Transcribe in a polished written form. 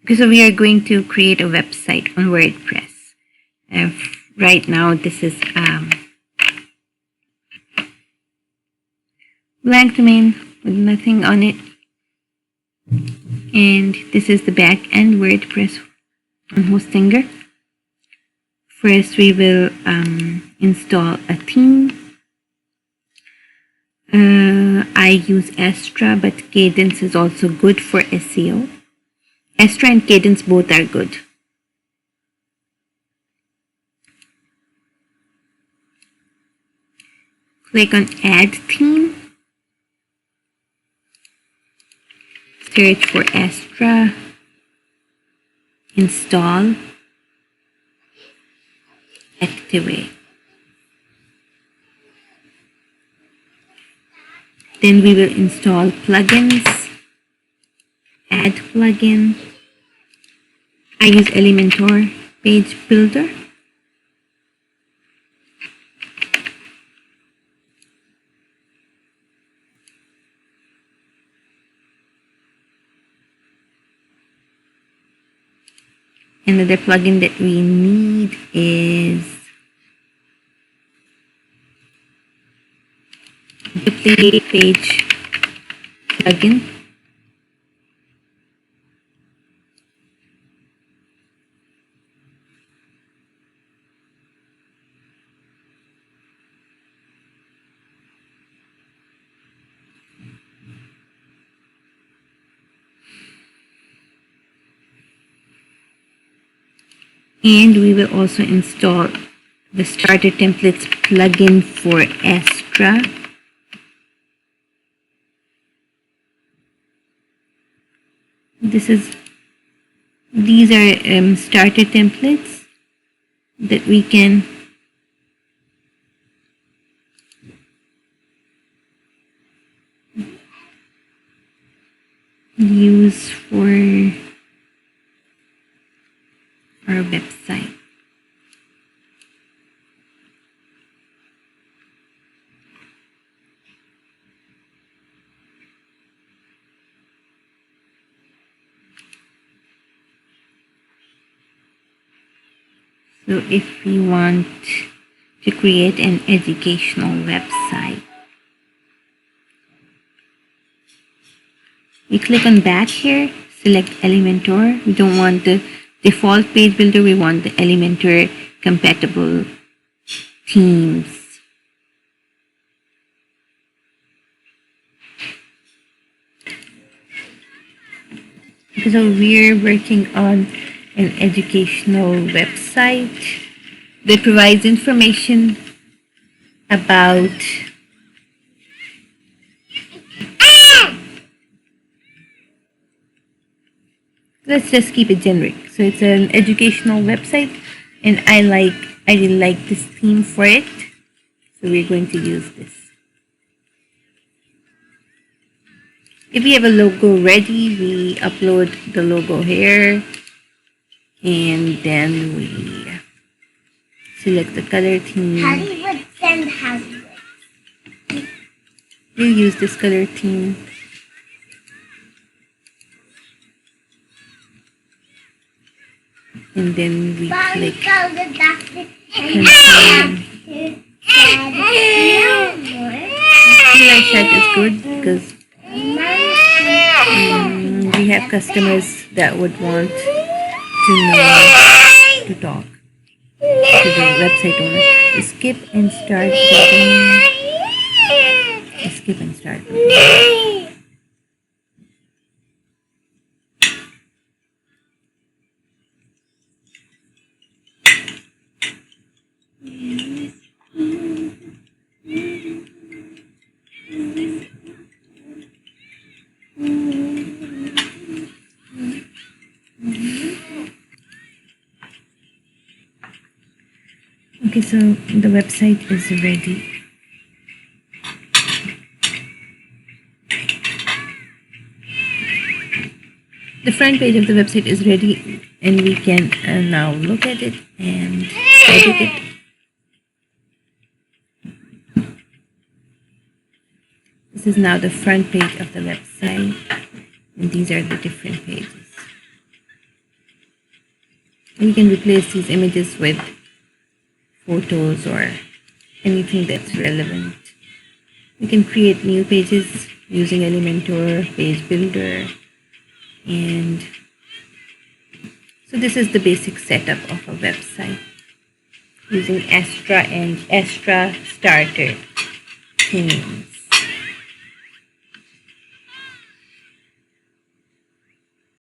Okay, so we are going to create a website on WordPress. Right now, this is blank domain with nothing on it. And this is the back-end WordPress on Hostinger. First, we will install a theme. I use Astra, but Cadence is also good for SEO. Astra and Cadence both are good. Click on Add Theme. Search for Astra. Install. Activate. Then we will install plugins. Add plugin. I use Elementor Page Builder. Another plugin that we need is the page plugin. And we will also install the Starter Templates plugin for Astra. These are starter templates that we can use for our website. So if we want to create an educational website, we click on back here, select Elementor. We don't want the default page builder, we want the Elementor compatible themes. So we're working on an educational website that provides information about let's just keep it generic. So it's an educational website, and I really like this theme for it. So we're going to use this. If we have a logo ready, we upload the logo here, and then we select the color theme. Hollywood and Hollywood. We'll use this color theme. And then we click confirm. Like that is good because we have customers that would want to know to talk to the website owner. Skip and start button. Skip and start button. Okay, so the website is ready. The front page of the website is ready, and we can now look at it and edit it. This is now the front page of the website, and these are the different pages. You can replace these images with photos or anything that's relevant. You can create new pages using Elementor, Page Builder, and so this is the basic setup of a website using Astra and Astra Starter themes.